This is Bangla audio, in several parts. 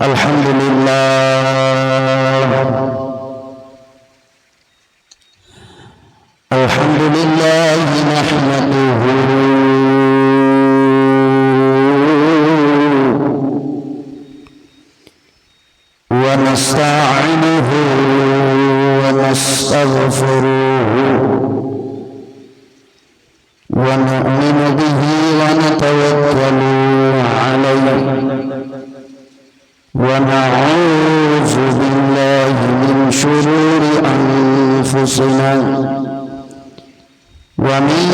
الحمد لله الحمد لله نحمده ونستعينه ونستغفره ونؤمن به ونتوكل عليه ونعوذ بالله من شرور أنفسنا ومن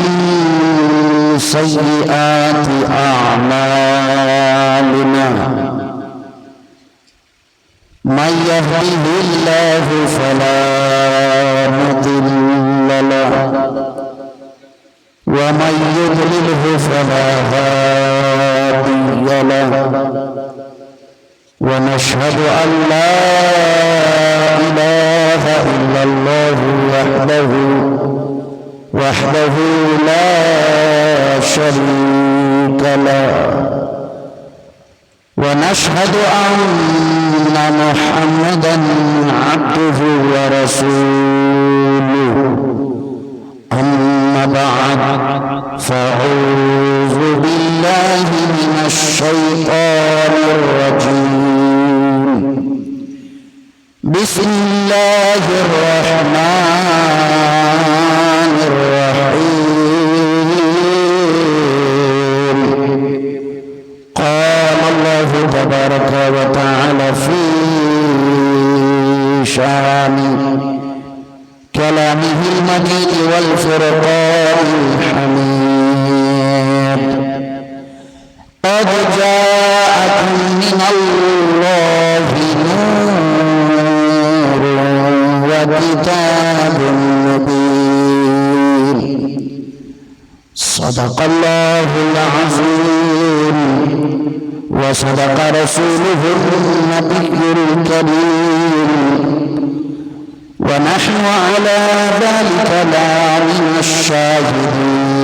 سيئات أعمالنا من يهده الله فلا مضل له ومن يضلله فلا هادي له ونشهد أن لا إله إلا الله وحده لا شريك له ونشهد أن محمدا عبده ورسوله أما بعد فأعوذ بالله من الشيطان الرجيم بسم الله الرحمن الرحيم قال الله تبارك وتعالى في شأن كلامه المجيد والفرقان الحميد قد جاءكم من الله نور وكتاب مبين صدق الله العظيم وصدق رسوله النبي الكريم ونحن على ذلك من الشاهدين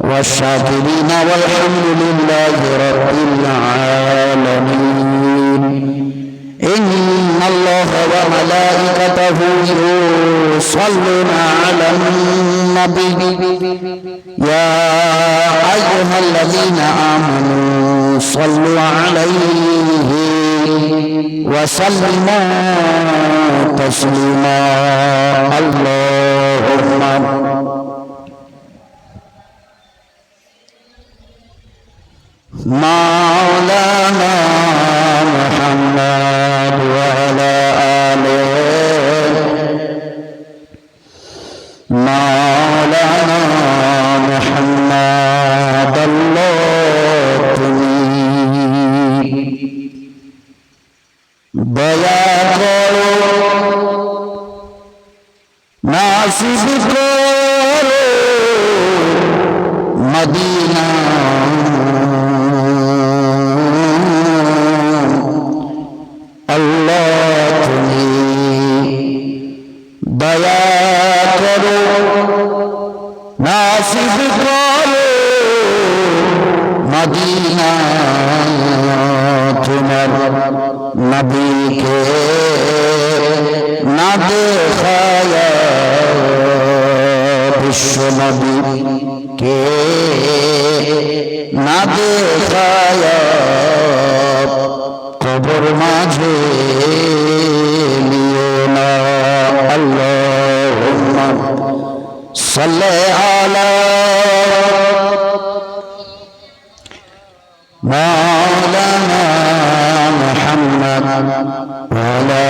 والشاكرين والحمد لله رب العالمين إن الله وملائكته يصلون على النبي يا أيها الذين آمنوا صلوا عليه وسلموا تسليما اللهم مولانا محمد وعلى آله مولانا محمد الله দয়া করো নাসিব করো মদিনা আল্লাহ তুমি দয়া করো নাসিব করো মদিনা তোমার নবীকে না দেখায়া বিশ্ব নবীকে না দেখায়া কবর মাঝে নিও না আল্লাহুম্মা সাল্লি আলা مولانا محمد وعلى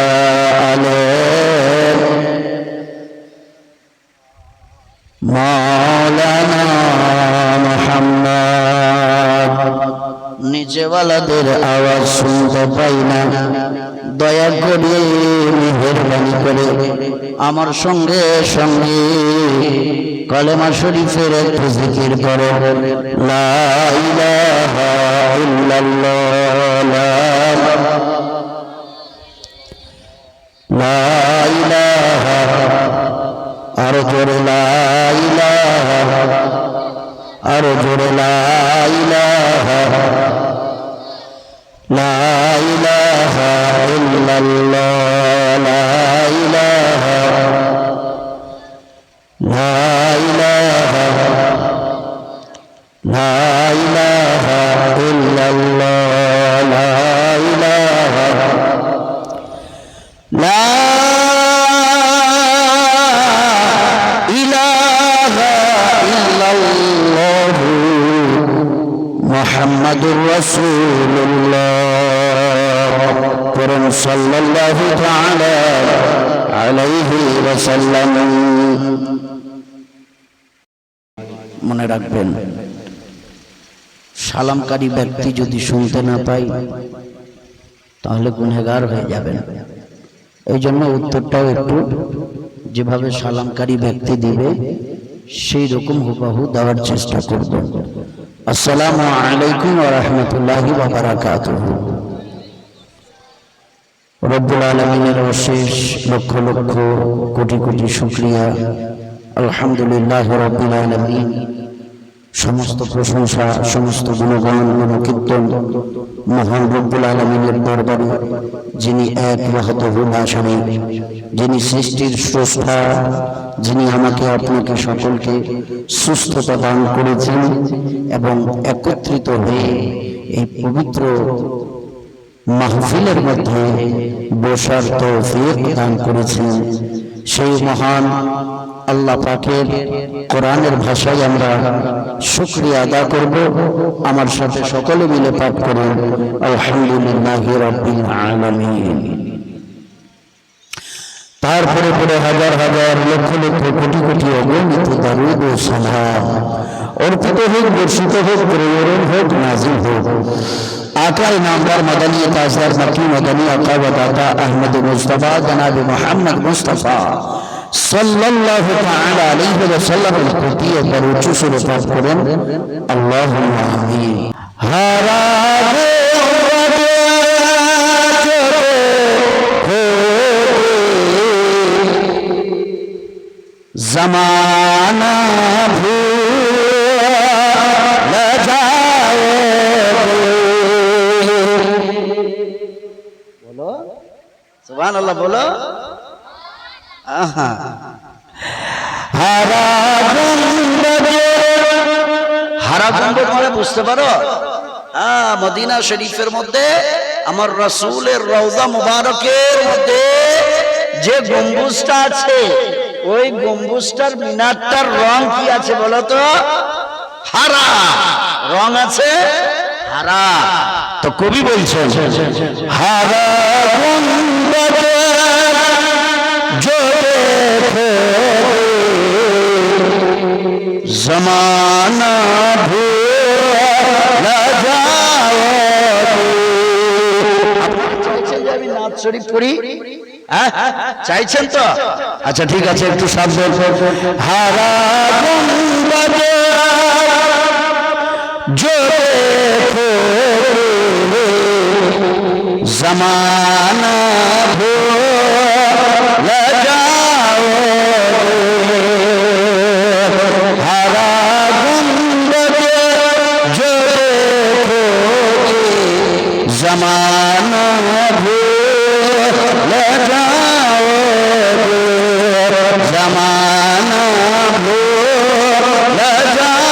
آله مولانا محمد নিচেওয়ালাদের আওয়াজ শুনতে পাই না দয়া করে মেহেরবানি করে আমার সঙ্গে সঙ্গে কলেমা শরীফের একটু জিকির করো লা ইলাহা ইল্লাল্লাহ লা ইলাহা আর জোরে লা ইলাহা আর জোরে লা ইলাহা লা ইলাহা ইল্লাল্লাহ লা ইলাহা লা ইলাহা লা ইলাহা ইল্লাল্লাহ লা ইলাহা লা ইলাহা ইল্লাল্লাহ মুহাম্মাদুর রাসূলুল্লাহ পরম সাল্লাল্লাহু তাআলা আলাইহি ওয়াসাল্লাম। মনে রাখবেন, সালামকারী ব্যক্তি যদি শুনতে না পায় তাহলে গুনহগার হয়ে যাবেন। এই জন্য উত্তরটাও একটু যেভাবে সালামকারী ব্যক্তি দিবে সেই রকম হুবহু দেওয়ার চেষ্টা করবেন। আসসালামু আলাইকুম ওয়া রাহমাতুল্লাহি ওয়া বারাকাতুহু। রব্বুল আলামিনের অশেষ লক্ষ লক্ষ কোটি কোটি শুকরিয়া। আলহামদুলিল্লাহ রাব্বিল আলামিন। সমস্ত প্রশংসা, সমস্ত গুণগান, গুণকীর্তন মহান রব্বুল আলামিনের দরবারে, যিনি এক ওয়াহদাহু লা শারীক, যিনি সৃষ্টির স্রষ্টা, যিনি আমাকে আপনাকে সকলকে সুস্থতা দান করেছেন এবং একত্রিত হয়ে এই পবিত্র মাহফিলের মধ্যে বসার তৌফিক দান করেছেন। সেই মহান আল্লাহ পাকের কোরআনের ভাষায় আমরা শুকরিয়া আদা করব। আমার সাথে সকলে মিলে পাঠ করেন আলহামদুলিল্লাহি রাব্বিল আলামিন। তারপরে পরে হাজার হাজার লক্ষ লক্ষ কোটি কোটি অগণিত দরুদ ও সালাম অর্পিত হোক, বর্ষিত হোক, প্রেরণ হোক, নাজিল হোক आका इनामदार मदनी ताजदार मक्की मदनी आका व दाता अहमद मुस्तफा जनाब मोहम्मद मुस्तफा सल्लल्लाहु ताला अलैहि वसल्लम प्रति पर उच्च सुरे पाठ करें अल्लाहुम्मा आमीन। हरा ज़माना सुभान अल्लाह बोलो। हारा गुंबद মানে বুঝতে পারো? মদিনা শরীফের মধ্যে আমার রাসূলের রওজা মুবারকের মধ্যে যে গম্বুজটা আছে, ওই গম্বুজটার মিনারটার রং কি আছে বলো তো? হারা রং আছে, হারা। তো কবি বলছেন হারা গুম্বদ जो देखो ज़माना भूल जाओगे। চাইছেন যে আমি নাত শরীফ পড়ি? চাইছেন তো? আচ্ছা ঠিক আছে, একটু সাবধান। হারা গুম্বদ जो देखो ज़माना भूल जाओगे। हरा गुंबद जो देखोगे ज़माना भूल जाओगे, ज़माना भूल जाओगे।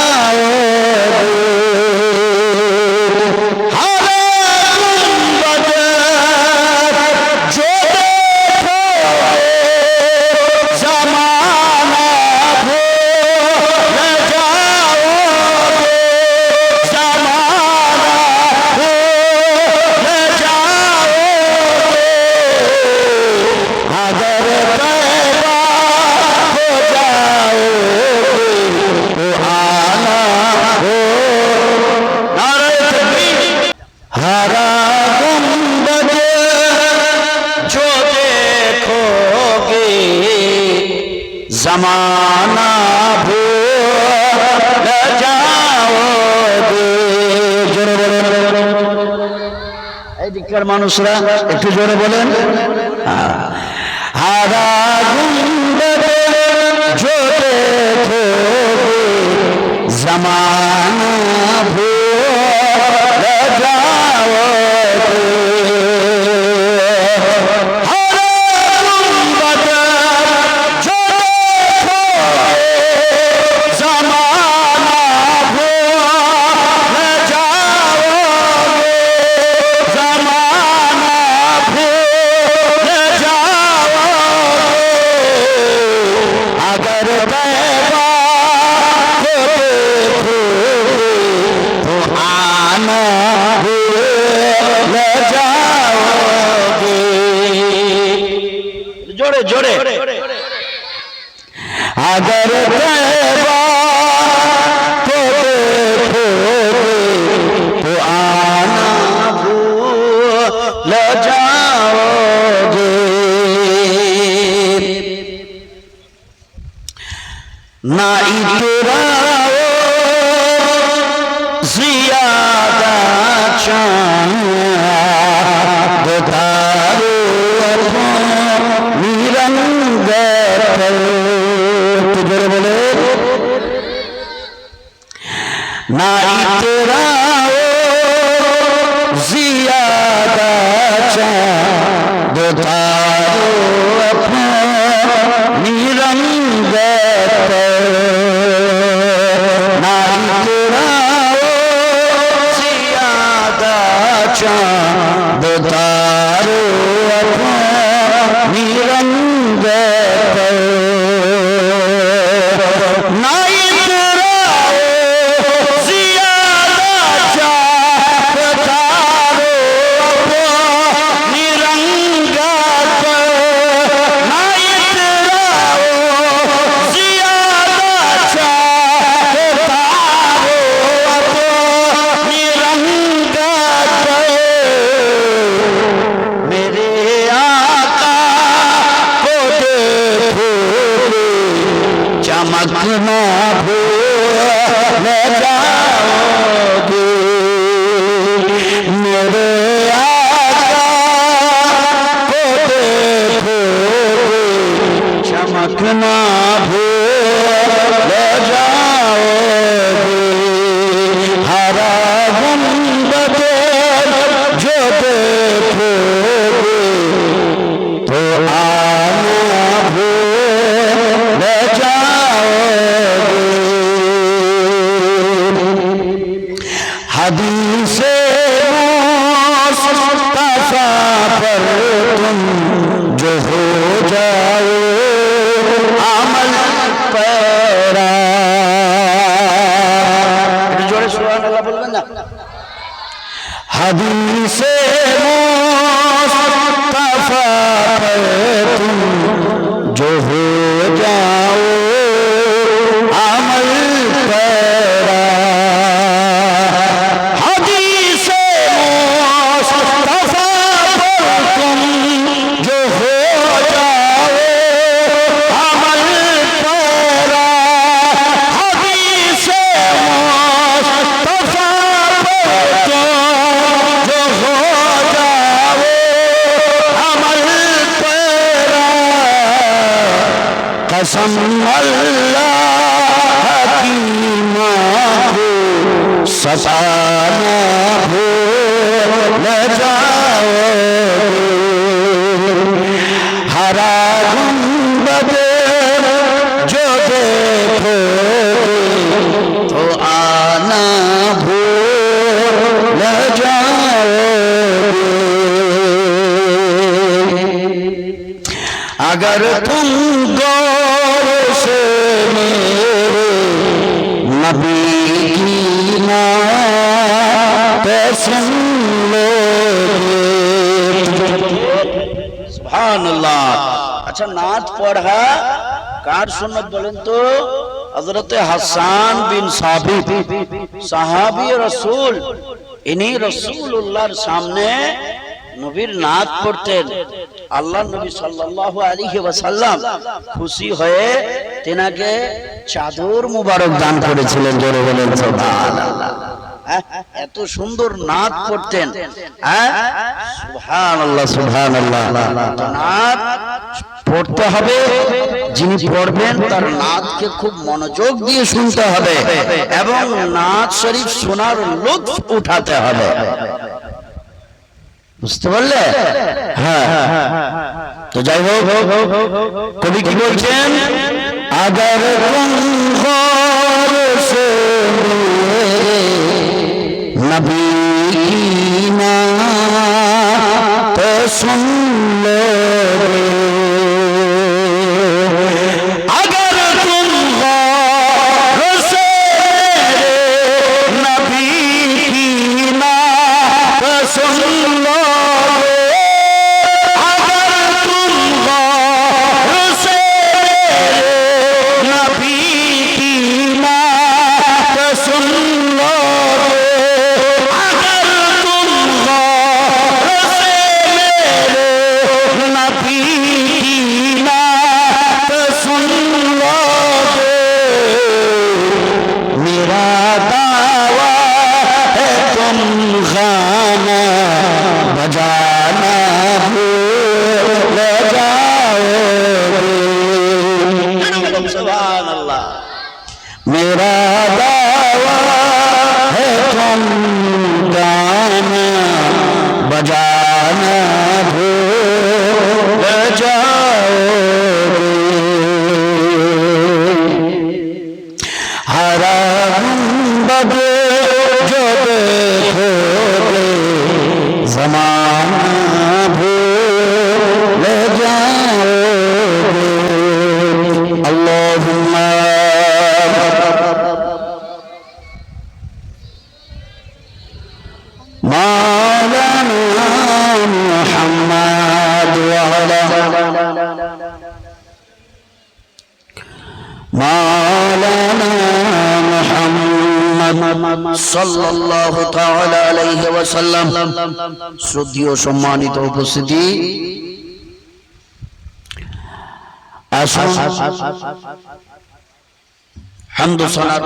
जमाना भूल जाओगे। जोरे बोलें एदिकर मानुषरा एकटू जोरे बोलें। हारा गुंबद जो देखोगे ज़माना भूल जाओगे। জোরে জোরে अगर तैबा को देखोगे तो आना भूल जाओगे ना इतराओ ज़ियादा चाँद तारो निरंतर बोले ना इतराओ ज़ियादा चाँद तारो निरंतर ना इतराओ ज़ियादा चाँद तारो निरंतर ना इतराओ ज़ियादा चाँद तारो निरंतर ना इतराओ ज़ियादा चाँद तारो निरंतर मेरे आका को देखोगे चमकना भूल जाओगे मेरे आका को देखोगे चमकना भूल जाओगे हरा गुंबद जो देखोगे तो आना भूल जाओगे हदीसे मुस्तफा पर तुम जो हो जाओ अमल पैरा जोड़े सुभान अल्लाह बोलবেন না हदीसे मुस्तफा पर तुम जो हो जाओ अमल पैरा हदीसे मुस्तफा पर तुम जो हो जाओ अमल पैरा हदीसे मुस्तफा पर तुम जो हो जाओ अमल पैरा कसम अल्लाह की मांगो सताना भूल जाओगे हरा गुंबद जो देखोगे तो आना भूल जाओगे अगर तुम गौर से मेरे नबी की नात सुन लोगे सुभान अल्लाह अच्छा नात पढ़ा कार सुन्नत बोलें तो हजरत हसन बिन साबित साहाबी रसूल इन्हीं रसूलुल्लाहर सामने নবীর নাত পড়তেন আল্লাহ নবী সাল্লাল্লাহু আলাইহি ওয়াসাল্লাম খুশি হয়ে তেনাকে চাদর মুবারক দান করেছিলেন জোরে বলেন সুবহানাল্লাহ এত সুন্দর নাত পড়তেন সুবহানাল্লাহ সুবহানাল্লাহ নাত পড়তে হবে যিনি পড়বেন তার নাতকে খুব মনোযোগ দিয়ে শুনতে হবে এবং নাত শরীফ শোনার লুৎফ উঠাতে হবে বুঝতে পারলে হ্যাঁ তো যাই হোক কবি কি বলছেন अगर तुम गौर से नबी की नात सुन लोगे अगर तुम गौर से नबी की नात सुन लोगे अगर तुम गौर बजाना भूल जाओगे, हराम बजे जो देखोगे, ज़माना भूल जाओगे। अल्लाहुम्मा मौलाना मुहम्मद वाला मौलाना मुहम्मद सल्लल्लाहु ताआला अलैहि वसल्लम। শ্রদ্ধেয় সম্মানিত উপস্থিতি, আসুন হামদ ও সালাত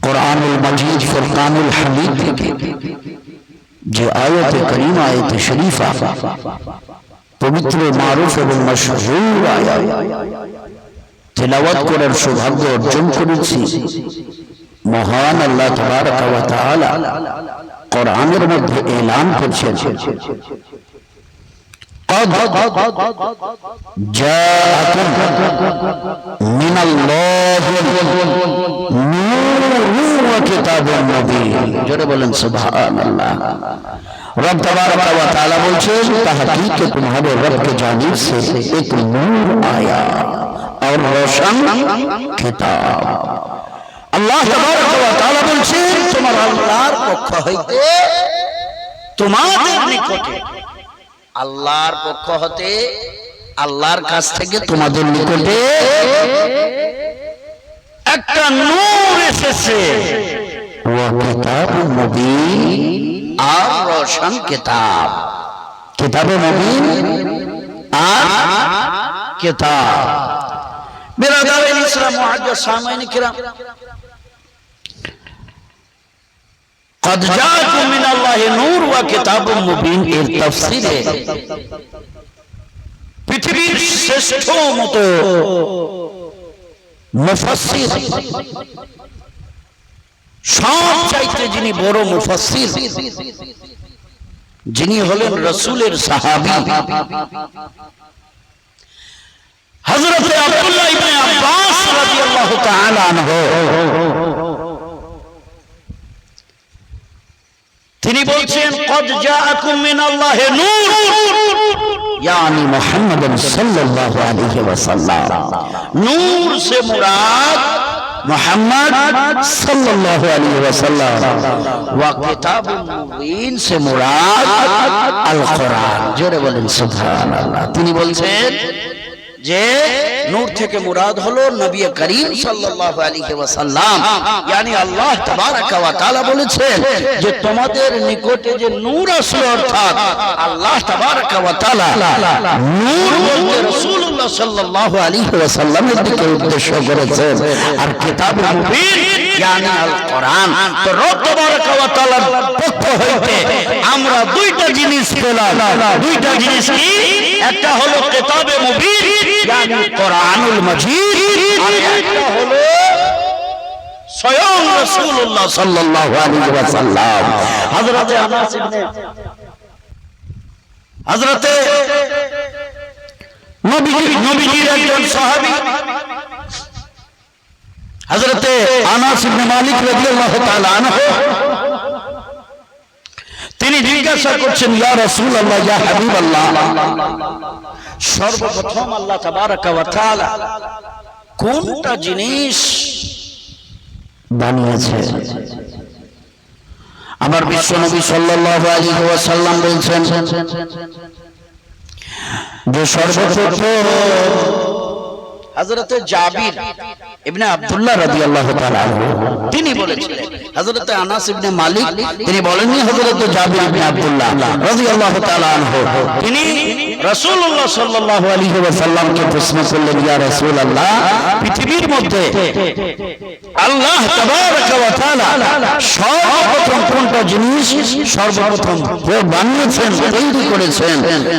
কুরআনুল মজিদ ফুরকানুল হামিদ থেকে যে আয়াতে কারিমা আয়াতে শরীফা পবিত্র মারুফ এবং মাশহুর আয়াত তেলাওয়াত করার সৌভাগ্য অর্জন করেছি। মহান আল্লাহ তাবারক ওয়া তাআলা কোরআনের মধ্যে এলান করছেন, قد جاءكم من الله نور وكتاب مبين। জোরে বলেন সুবহানাল্লাহ। रब तबारक व तआला बोलছেন, तहकीक के तुम्हारे रब के जानिब से एक नूर आया और रोशन किताब। আল্লাহ তবারক ওয়া তাআলা বলছেন, তোমার আল্লাহর পক্ষ হইতে তোমাদের নিকটে, আল্লাহর পক্ষ হতে আল্লাহর কাছ থেকে তোমাদের নিকটে একটা নূর এসেছে, ওয়া কিতাবুম মুবিন, আর রোশন কিতাব। কিতাবে মুবিন আর কিতাব। বিরাদারিন ইসলাম মুআজ্জাজ সামাইন কিরাম, قد جاءكم من الله نور وكتاب مبين এর তাফসীরে পৃথিবীর শ্রেষ্ঠ মতো মুফাসসির, সবচাইতে যিনি বড় মুফাসসির, যিনি হলেন রাসূলের সাহাবী হযরত আব্দুল্লাহ ইবনে আব্বাস রাদিয়াল্লাহু তাআলা আনহু, তিনি বলছেন قد جاءكم من الله نور यानी मोहम्मद सल्लल्लाहु अलैहि वसल्लम। नूर से मुराद मोहम्मद सल्लल्लाहु अलैहि वसल्लम, व किताबुल मुबीन से मुराद अल कुरान। जोरे बोलें सुबहानाल्लाह। তিনি বলছেন যে নূর থেকে মুরাদ হলো নবী করিম সাল্লাল্লাহু আলাইহি ওয়াসাল্লাম, ইয়ানি আল্লাহ তাবারক ওয়া তাআলা বলেছেন যে তোমাদের নিকটে যে নূর আসলো, অর্থাৎ আল্লাহ তাবারক ওয়া তাআলা নূর বলতে রাসূলুল্লাহ সাল্লাল্লাহু আলাইহি ওয়াসাল্লামের দিকে উদ্দেশ্য করেছেন, আর কিতাবুল মুবিন ইয়ানি আল কোরআন। তো রব তাবারক ওয়া তাআলার পক্ষ হইতে আমরা দুইটা জিনিস পেলাম। দুইটা জিনিস কি? একটা হলো কিতাবে মুবিন यानी कुरानुल मजीद, और একটা হলো স্বয়ং রাসূলুল্লাহ সাল্লাল্লাহু আলাইহি ওয়াসাল্লাম। হযরতে আনাস ইবনে হযরতে নবীজির একজন সাহাবী হযরতে আনাস ইবনে মালিক রাদিয়াল্লাহু তাআলা আনহু, তিনি জিজ্ঞাসা করছেন, ইয়া রাসূলুল্লাহ, ইয়া হাবিবাল্লাহ, সর্বপ্রথম আল্লাহ তাবারক ওয়া তাআলা কোনটা জিনিস বানিয়েছে? আমার বিশ্বনবী সাল্লাল্লাহু আলাইহি ওয়াসাল্লাম বলছেন যে সর্বপ্রথম হযরত জাবির ইবনে আব্দুল্লাহ রাদিয়াল্লাহু তাআলা আনহু তিনি বলেছিলেন। হযরত আনাস ইবনে মালিক তিনি বলেননি, হযরত জাবির ইবনে আব্দুল্লাহ রাদিয়াল্লাহু তাআলা আনহু তিনি রাসূলুল্লাহ সাল্লাল্লাহু আলাইহি ওয়াসাল্লামকে প্রশ্ন করলেন, ইয়া রাসূলুল্লাহ, পৃথিবীর মধ্যে আল্লাহ তাবারক ওয়া তাআলা সর্বপ্রথম কোনটা জিনিস সর্বপ্রথম বানিয়েছেন, তৈরি করেছেন?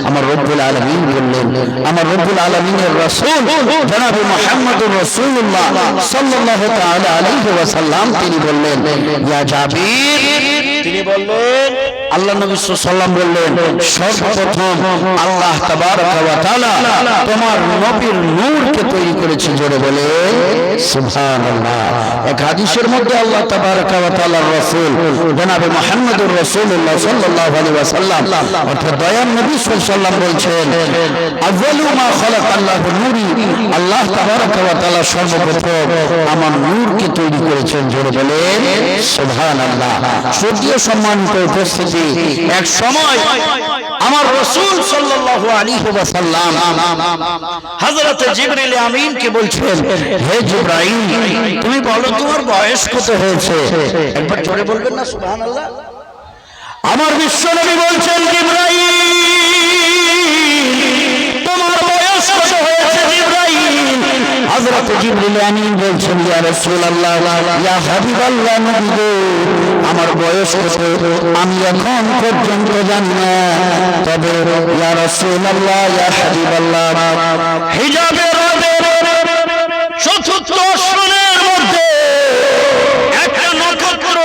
আমার রব্বুল আলামিন বললেন, আমার রব্বুল আলামিনের রাসূল জনাব জনাবে মুহাম্মদুর রাসূলুল্লাহ সাল্লাল্লাহু তাআলা আলাইহি ওয়াসাল্লাম তিনি বললেন, ইয়া জাবির, তিনি বললেন, আল্লাহ নবী সাল্লাল্লাহু বললেন, সর্বপ্রথম আল্লাহ তাবারক ওয়া তাআলা তোমার নবীর নূরকে তৈরি করেছে। জোরে বলে সুবহানাল্লাহ। এক হাদিসের মধ্যে আল্লাহ তাবারক ওয়া তাআলার রাসূল জনাবে মুহাম্মদুর রাসূলুল্লাহ সাল্লাল্লাহু আলাইহি ওয়াসাল্লাম অর্থাৎ দয়ার নবী সাল্লাল্লাহু বলছেন, আউয়ালু মা খালাকাল্লাহু নূরি, আল্লাহ তাবারক ওয়া তাআলা সর্বপ্রথম আমার নূরকে তৈরি করেছেন। জোরে বলে সুবহানাল্লাহ। শ্রদ্ধেয় সম্মানিত উপস্থিতি, এক সময় আমার রাসূল সাল্লাল্লাহু আলাইহি ওয়াসাল্লাম হযরত জিবরিল আমিনকে বলছেন, হে জিবরাইল, তুমি বলো তোমার বয়স কত হয়েছে? একবার জোরে বলবেন না সুবহানাল্লাহ। আমার বিশ্বনবী বলছেন, জিবরাইল, তোমার বয়স কত হয়েছে? জিবরাইল হযরত জিবরিল আমিন বলছেন, ইয়া রাসূলুল্লাহ, ইয়া হাবিবাল্লাহ, নবী গো, আমার বয়স কত আমি এখন পর্যন্ত জানি না, তবে ইয়া রাসূলুল্লাহ, ইয়া হাবিবাল্লাহ, হিজাবের চতুর্থ আসমানের মধ্যে একটা নক্ষত্র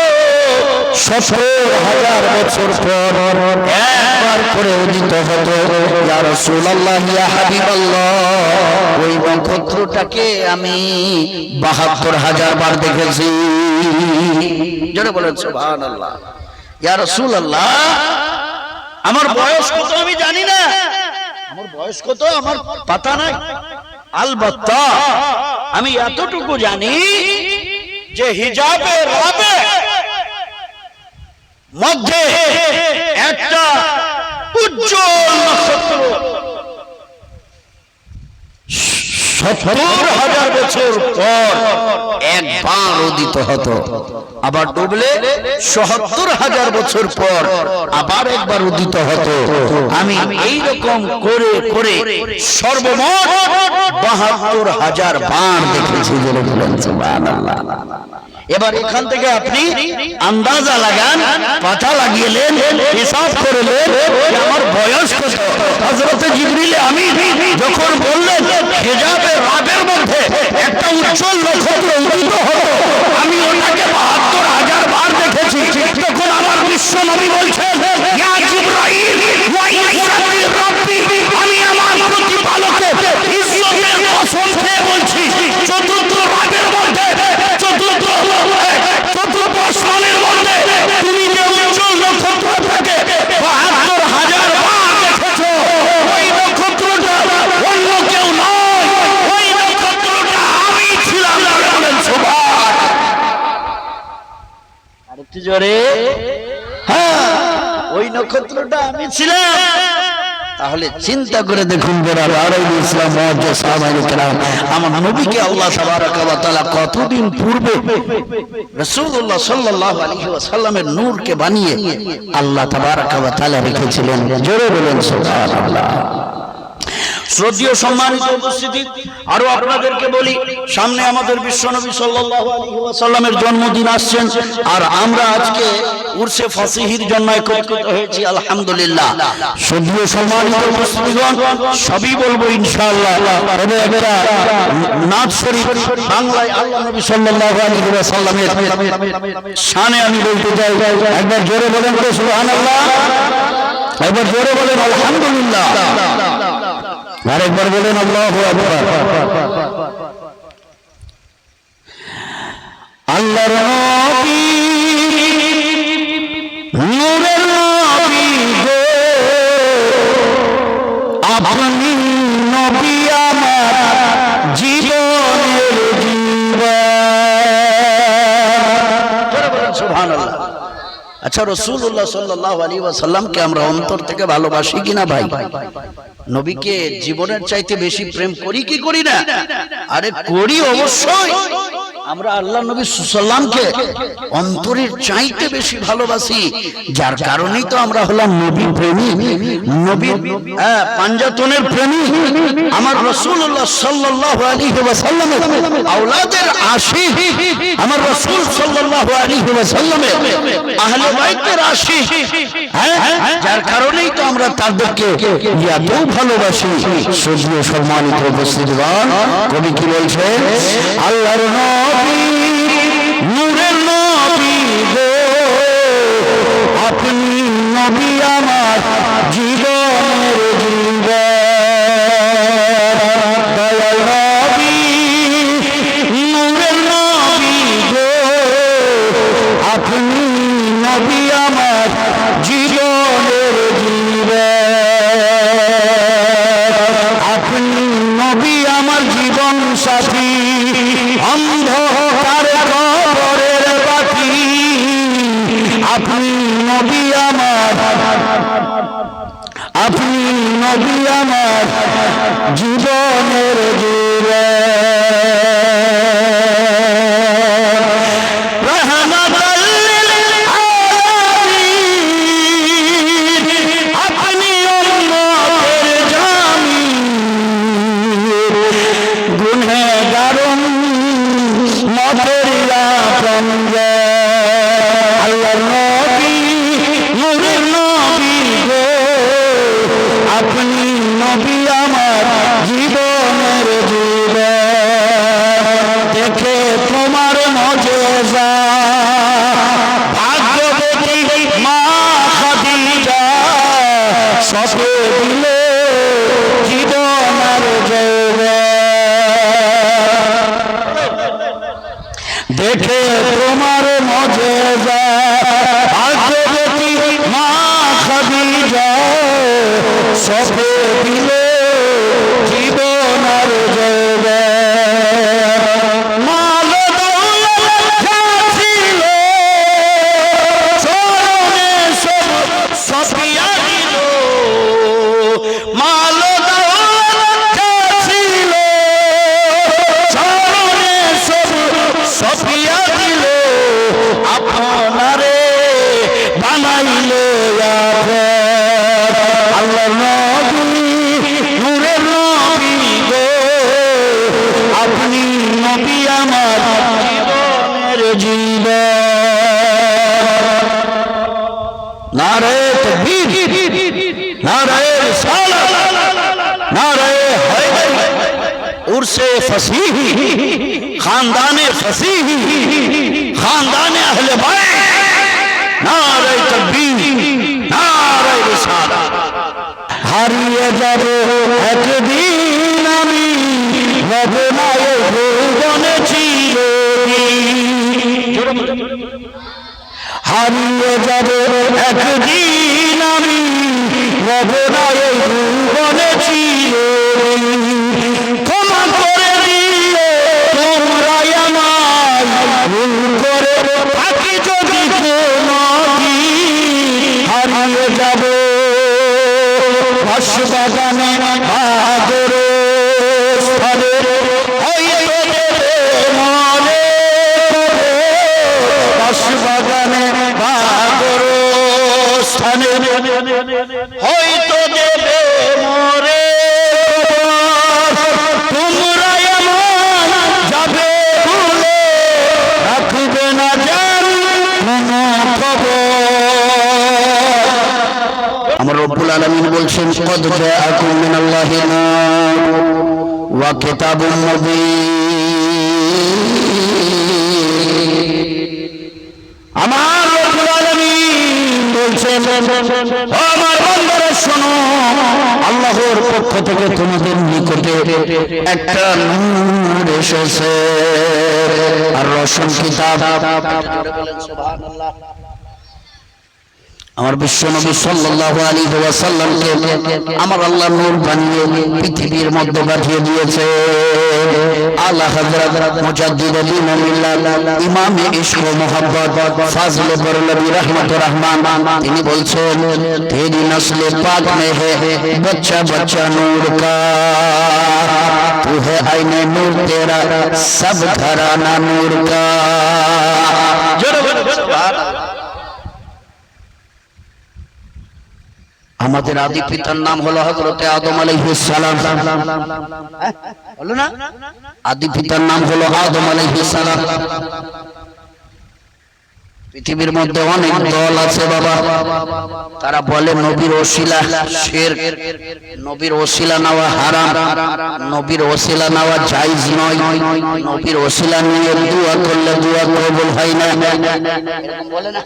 70,000 বছর পর একবার করে উদিত হতো। ইয়া রাসূলুল্লাহ, ইয়া হাবিবাল্লাহ, ওই নক্ষত্রটাকে আমি 72,000 বার দেখেছি। জোরে বলেন সুবহানাল্লাহ। ইয়া রাসূলুল্লাহ, আমার বয়স কত আমি জানি না, আমার বয়স কত আমার পাতা নাই, আলবাত্তা আমি এতটুকু জানি যে হিজাবের রাবে মধ্যে একটা উজ্জ্বল নক্ষত্র 70,000 বছর পর একবার উদিত হতো, আবার ডুবলে 70,000 বছর পর আবার একবার উদিত হতো। আমি এইরকম করে করে সর্বমোট 72,000 বার দেখেছি। সুবহানাল্লাহ। এবার এখান থেকে আপনি আন্দাজা লাগান, পাতা লাগিয়েলেন, হিসাব করলেন যে আমার বয়স কত। হযরত জিবরিল আমিন যখন বললেন হিজাবের রাবের মধ্যে একটা উজ্জ্বল নক্ষত্র উদিত হলো, আমি ওটাকে 72,000 বার দেখেছি। তখন আমার বিশ্ব নবী বলছেন, ইয়া জিবরাইল, ওয়া ইজ্জতি রাব্বি, আমি আমার প্রতিপালকের ইজ্জতের কসম খেয়ে বলছি, চতুর্থ রাবের মধ্যে চতুর্থ আসমানের মধ্যে তুমি যে উজ্জ্বল নক্ষত্রটাকে 72,000 বার দেখেছো, ওই নক্ষত্রটা অন্য কেউ নয়, ওই নক্ষত্রটা আমি ছিলাম। আরেকটু জোরে, হ্যাঁ, ওই নক্ষত্রটা আমি ছিলাম। তাহলে চিন্তা করে দেখুন, ইসলাম আমার নবীকে আল্লাহ তাবারক ওয়া তাআলা কতদিন পূর্বে রাসূলুল্লাহ সাল্লাল্লাহু আলাইহি ওয়াসাল্লামের নূরকে বানিয়ে আল্লাহ তাবারক ওয়া তাআলা রেখেছিলেন। জোরে বলেন সুবহানাল্লাহ। শ্রদ্ধেয় সম্মানিত উপস্থিতি, আরো আপনাদেরকে বলি, সামনে আমাদের বিশ্বনবী সাল্লাল্লাহু আলাইহি ওয়াসাল্লামের জন্মদিন আসছেন, আর আমরা আজকে উরসে ফাসিহির জন্য একত্রিত হয়েছি। আলহামদুলিল্লাহ। শ্রদ্ধেয় সম্মানিত উপস্থিতিগণ, সবই বলবো ইনশাআল্লাহ, তবে একটা নাত শরীফ বাংলায় আল্লাহ নবী সাল্লাল্লাহু আলাইহি ওয়াসাল্লামের শানে আমি বলতে চাই। একবার জোরে বলেন সুবহানাল্লাহ, একবার জোরে বলেন আলহামদুলিল্লাহ, আরেকবার বলেন আল্লাহু আকবার। আল্লাহর নবী, নূরের নবী গো, আপনি নবী আমার জীবনের জীবন। সুবহানাল্লাহ। আচ্ছা, রাসূলুল্লাহ সাল্লাল্লাহু আলাইহি ওয়াসাল্লামকে আমরা অন্তর থেকে ভালোবাসি কিনা ভাই? নবীকে জীবনের চাইতে বেশি প্রেম করি কি করি না? আরে করি অবশ্যই। আমরা আল্লাহ নবী সাল্লামকে অন্তরের চাইতে বেশি ভালোবাসি, যার কারণেই তো আমরা হলাম নবী প্রেমী, নবীর পাঞ্জাতনের প্রেমী। আমার রাসূলুল্লাহ সাল্লাল্লাহু আলাইহি ওয়াসাল্লামের আওলাদের আশিক, আমার রাসূল সাল্লাল্লাহু আলাইহি ওয়াসাল্লামের আহলে বাইতের আশিক, যার কারণেই তো আমরা আমরা তাদেরকে এত ভালোবাসি। শ্রদ্ধেয় সম্মানিত উপস্থিতগণ, কবি কি বলছেন? আল্লাহর নবী নূরের নবী গো, আপনি নবী আমার জীবনের জীবন। দয়াল নবী নূরের নবী গো, আপনি নবী আমার জীবনের জীবন। আপনি নবী আমার জীবন সাথী, অন্ধকার কবরের বাতি। আপনি নবী আমার, আপনি নবী আমার জীবনের জীবন। দেখে তোমার মজেজা, ভাগ্যবতী মা খাদিজা, সবে দিলে জীবন আর জয়বে। মাল দৌলত ছিল চরণে সব সফিয়া দিল। মাল দৌলত ছিল চরণে সব সফিয়া দিল। আপনারে বানাইলে আল্লাহ নবী নূরের নবী গো, আপনি নবী আমার জীবনের জীবন। নারে তাকবীর, নারে রিসালাত, নারে হায়দার, उर्से फसीही, खानदाने फसीही, खानदाने अहले बैत, नारे तकबीर, नारे रिसालत। হারিয়ে যাবে একদিন আমি, ভাবনায় ভুবনে চিরদিন। হারিয়ে যাবে একদিন আমি, ভাবনায় ভুবনে চিরদিন। ক্ষমা করে দিও তোমরা আমায়, ভুল করে থাকি যদি কোনদিন। হারিয়ে যাবে বাঁশবাগানে বাদর স্থানে, হয়তো দেবে মনে বাঁশবাগানে বাদর স্থানে, হয়তো দেবে মরে। তোমরা এমন যাবে ভুলে, রাখবে না জান কোনো খবর। আমার রব্বুল আলামিন বলছেন, কদ জাআকুম মিনাল্লাহি নূর ওয়া কিতাবুম মুবিন। আমার রব্বুল আলামিন বলছেন, ও আমার বান্দারা শোনো, আল্লাহর পক্ষ থেকে তোমাদের নিকটে একটা নূর এসেছে আর রসুল কিতাব। সুবহানাল্লাহ। আমার বিশ্বনবী সাল্লাল্লাহু আলাইহি ওয়াসাল্লামকে আমার আল্লাহ নূর বানিয়ে পৃথিবীর মধ্যে পাঠিয়ে দিয়েছে। আলা হযরত মুজাদ্দিদ দ্বীন মিল্লাত ইমাম ইশক ও মোহাব্বত ফাজলে বরলভী রহমতুর রহমান তিনি বলছেন, তেরি নসলে পাক মে হে বচ্চা বচ্চা নূর কা, তু হে আইনে নূর তেরা সব ঘরানা নূর কা। জোরে বলো সুবহানাল্লাহ। আমাদের আদি পিতার নাম হলো হযরত আদম আলাইহিস সালাম। বলো না, আদি পিতার নাম হলো আদম আলাইহিস সালাম। পৃথিবীর মধ্যে অনেক দল আছে বাবা, তারা বলে নবীর ওসিলা শিরক, নবীর ওসিলা নেওয়া হারাম, নবীর ওসিলা নেওয়া জায়েজ নয়, নবীর ওসিলা নিয়ে দোয়া করলে দোয়া কবুল হয় না, এরকম বলে না?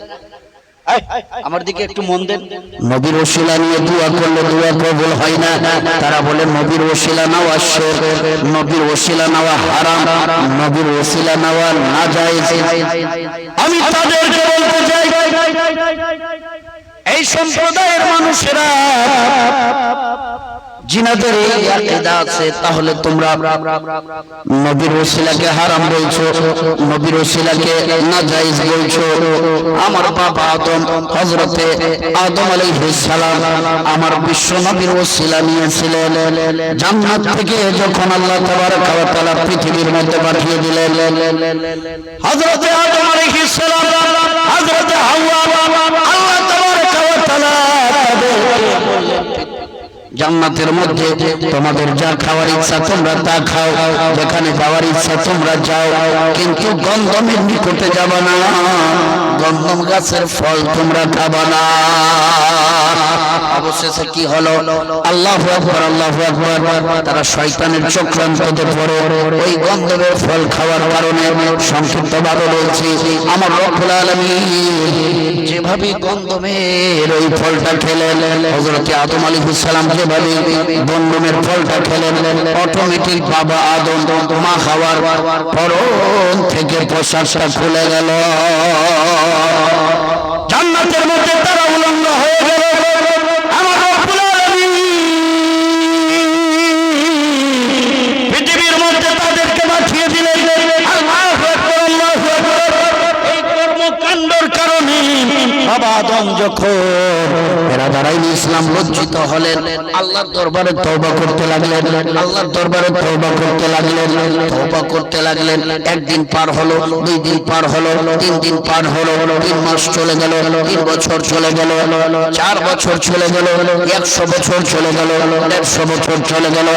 আমার দিকে একটু মন দেন। নবীর ওসিলা নিয়ে দোয়া করলে দোয়া কবুল হয় না, তারা বলে নবীর ওসিলা নেওয়া শিরক, নবীর ওসিলা নেওয়া হারাম, নবীর ওসিলা নেওয়া নাজায়েজ। আমি তাদেরকে বলতে চাই, এই সম্প্রদায়ের মানুষেরা জিনাদের এই আকীদা আছে, তাহলে তোমরা নবীর ওসিলাকে হারাম বলছো, নবীর ওসিলাকে নাজায়েজ বলছো। আমার বাবা আদম, হযরতে আদম আলাইহিস সালাম আমার বিশ্ব নবীর ওসিলা নিয়েছিলেন। জান্নাত থেকে যখন আল্লাহ তাবারক ওয়া তাআলা পৃথিবীর মধ্যে পাঠিয়ে দিলেন, হযরতে আদম আলাইহিস সালাম, হযরতে হাওয়া, আল্লাহ তাবারক ওয়া তাআলা জান্নাতের মধ্যে তোমাদের যা খাওয়ার ইচ্ছা তোমরা তা খাও, যেখানে যাওয়ার ইচ্ছা তোমরা যাও, কিন্তু গন্ধমের নিকটে যাবা না, গন্ধম গাছের ফল তোমরা খাবা না। অবশেষে কি হলো? আল্লাহু আকবার, আল্লাহু আকবার, তারা শয়তানের চক্রান্তে পড়ে ওই গন্ধমের ফল খাওয়ার কারণে, সংক্ষিপ্তভাবে বলছি, আমার রব্বুল আলামিন যেভাবে গন্ধমের ওই ফলটা খেলেন, হযরত আদম আলাইহিস সালাম যেভাবে গন্ধমের ফলটা খেলেন, অটোমেটিক বাবা আদম মা খাওয়ার পরন থেকে পোশাকটা খুলে গেল, জান্নাতের মধ্যে তারা উলঙ্গ হয়ে গেল। আমার রব্বুল আলামিন পৃথিবীর মধ্যে তাদেরকে পাঠিয়ে দিলেন। আল্লাহু আকবার, আল্লাহু আকবার। এই কর্মকাণ্ডের কারণে বাবা আদম যখন এরা দাঁড়াইনি ইসলাম লজ্জিত হলেন, আল্লাহর দরবারে তওবা করতে লাগলেন, আল্লাহর দরবারে তওবা করতে লাগলেন, তওবা করতে লাগলেন। একদিন পার হলো, 2 দিন পার হলো, 3 দিন পার হলো, 3 মাস চলে গেল, 3 বছর চলে গেল, 4 বছর চলে গেল, 100 বছর চলে গেল, 150 বছর চলে গেল,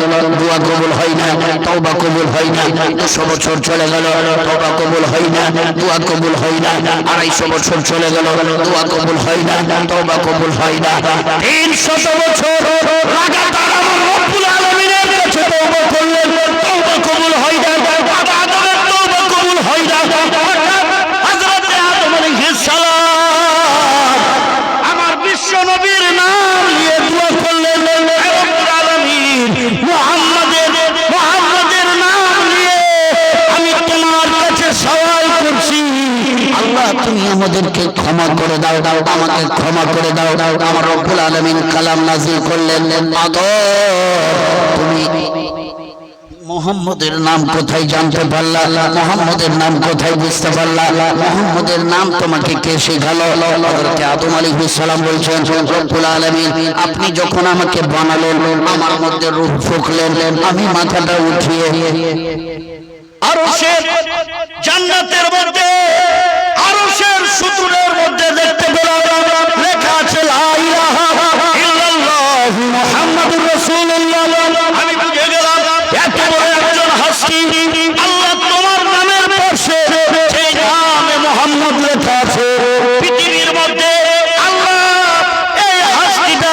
দোয়া কবুল হয় না, তওবা কবুল হয় না, 200 বছর চলে গেল, তওবা কবুল হয় না, দোয়া কবুল হয় না, 250 বছর চলে গেল, দোয়া কবুল হয় না, তওবা কবুল হয় না, 300 বছর লাগাতার আমার রব্বুল আলামিনের কাছে তওবা করলেন, তওবা কবুল হয় না, বাবা আদমের তওবা কবুল হয় না। হযরত আদম আলাইহিস সালাম আমার বিশ্ব নবীর নাম নিয়ে দোয়া করলেন, রব্বুল আলামিন মুহাম্মাদের নাম নিয়ে আমি তোমার কাছে সওয়াল করছি, আল্লাহ তুমি আমাদেরকে ক্ষমা করে দাও, আমাকে ক্ষমা করে দাও। আমার রব্বুল আলামিন কালাম নাযিল করলেন, আদম তুমি মুহাম্মদের নাম কোথায় জানতে পারলা, মুহাম্মদের নাম কোথায় বুঝতে পারলা, মুহাম্মদের নাম তোমাকে কে শেখালো? হযরত আদম আলাইহিস সালাম বলছেন, রব্বুল আলামিন আপনি যখন আমাকে বানালেন, আমার মধ্যে রূহ ফুঁকলেন, আমি মাথাটা উঠিয়ে আরশের জান্নাতের মধ্যে আরশের সুতুরের মধ্যে দেখতে পেলাম লেখা আছে লা ইলাহা ইল্লাল্লাহ মুহাম্মাদুর রাসূলুল্লাহ। আমি বুঝে গেলাম এত বড় একজন হাস্তি, আল্লাহ তোমার নামের পাশে সেই নামে মুহাম্মদ লেখা আছে, পৃথিবীর মধ্যে আল্লাহ এই হাস্তিটা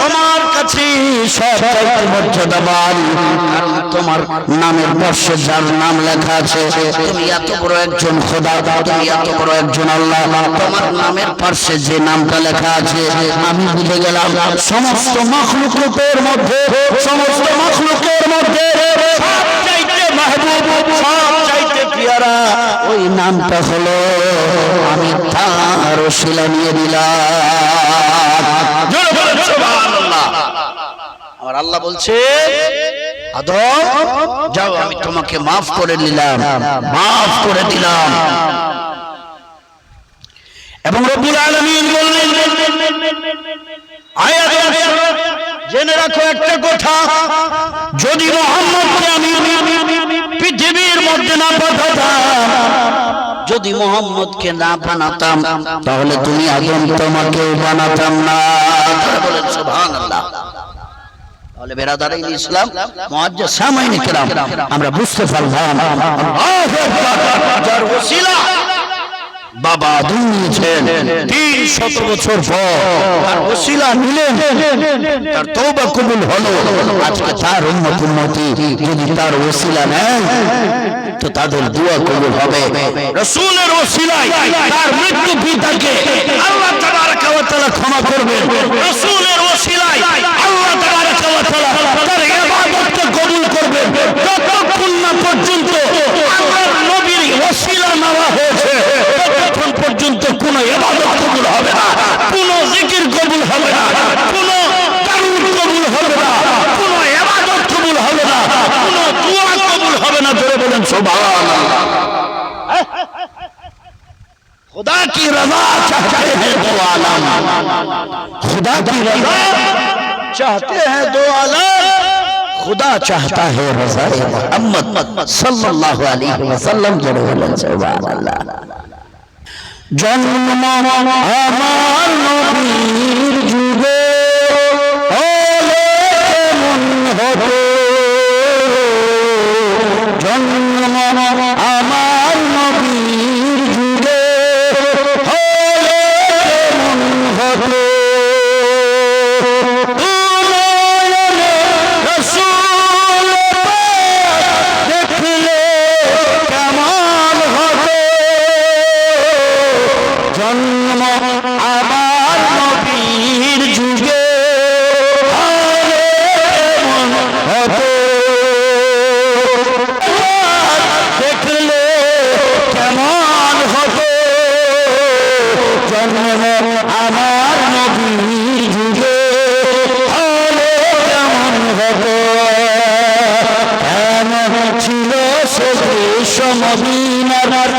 তোমার কাছে সবচেয়ে মর্যাদাবান, কারণ তোমার নামের পাশে যার নাম লেখা আছে, তুমি এত বড় একজন খোদা, তুমি এত বড় একজন আল্লাহ, তোমার নামের পাশে যে নামটা লেখা আছে, আমি বুঝে গেলাম সমস্ত মাখলুকের মধ্যে, সমস্ত মাখলুকের মধ্যে সবচাইতে মাহবুব, সবচাইতে পিয়ারা ওই নামটা হলো, আমি তার ওসিলা নিয়ে দিলাম। সুবহানাল্লাহ। আমার আল্লাহ বলছে, আদম যাও আমি তোমাকে মাফ করে দিলাম, মাফ করে দিলাম। এবং রব্বুল আলামিন বললেন, আয়াত জেনে রাখো একটা কথা, যদি মুহাম্মদকে আমি পৃথিবীর মধ্যে না পাঠাতাম, যদি মুহাম্মদকে না বানাতাম, তাহলে তুমি আদম তোমাকে বানাতাম না। বলেন সুবহানাল্লাহ। তাহলে বেরাদারাইন ইসলাম, মুআজ্জাজ সামাইনে কেরাম, আমরা বুঝতে পারলাম আল্লাহু আকবার, যার ওসিলা বাবা আদম নিয়েছেন 300 বছর পর তার ওসিলা নিলেন, তার তওবা কবুল হলো। আজকে তার উম্মতি যদি তার ওসিলা নেয় তো তাদের দোয়া কবুল হবে। রাসূলের ওসিলায় তার মৃত্যু পিতাকে আল্লাহ তাবারক ওয়া তাআলা ক্ষমা করবেন। রাসূলের ওসিলায় আল্লাহ তাবারক ওয়া তাআলা তার ইবাদতকে কবুল করবেন। যতক্ষণ না পর্যন্ত আল্লাহর নবীর ওসিলা নেওয়া হয়েছে ততক্ষণ পর্যন্ত কোন ইবাদত কবুল হবে না, কোন জিকির কবুল হবে না, কোন দারুদ কবুল হবে না, কোন ইবাদত কবুল হবে না, কোন দোয়া কবুল হবে না। জোরে বলেন সুবহানাল্লাহ। खुदा की रजा चाहते हैं दो आलम, खुदा की रजा चाहते हैं दो आलम, खुदा चाहता है रज़ा मोहम्मद सल्लल्लाहु अलैहि वसल्लम। जरूर बोलें सुभान अल्लाह। जन्म আমার নবীর যুগে হলে কেমন হতো, জন্ম আমার নবীর যুগে হলে কেমন হতো,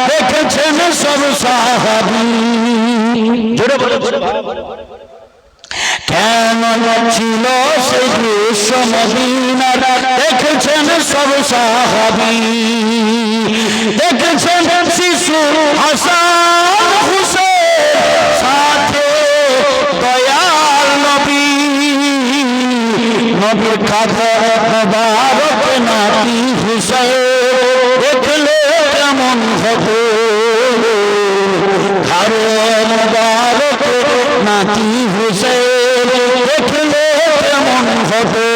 দেখেছেন সব সাহাবী। কেমন ছিল সেই দৃশ্য মদিনার, দেখেছেন সব সাহাবী। দেখেছেন শিশু হাসান হুসেন সাথে দয়াল নবী, নবীর কাঁধে মোবারক নাতি হুসেন দেখলে কেমন হতো, ঘরে মোবারক নাতি হুসেন দেখলে কেমন হতো,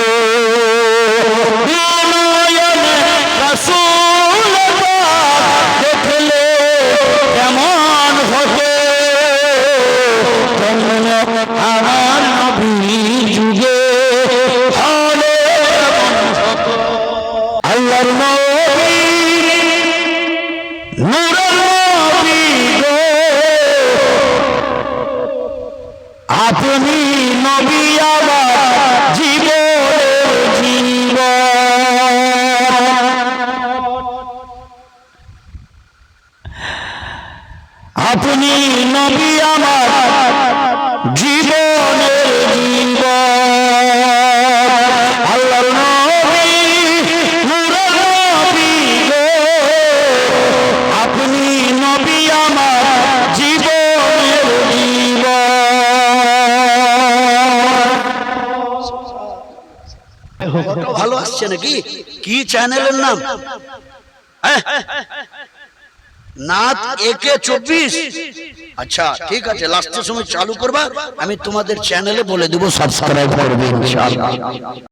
নয়নে রাসূল দেখলে কেমন হতো, আমার নবীর যুগে হলে কেমন হতো। আল্লাহর নবী নূরের নবী গো, আপনি নবী আমার জীবনের জীবন, আপনি নবী আমার জীবনের জীবন। আল্লাহর নবী নূরের নবী গো, আপনি নবী আমার জীবনের জীবন। ভালো আসছে নাকি? কি চ্যানেলের নাম? নাত একে 24। আচ্ছা ঠিক আছে, লাস্টের সময় চালু করবা, আমি তোমাদের চ্যানেলে বলে দেবো সাবস্ক্রাইব করবে ইনশাআল্লাহ।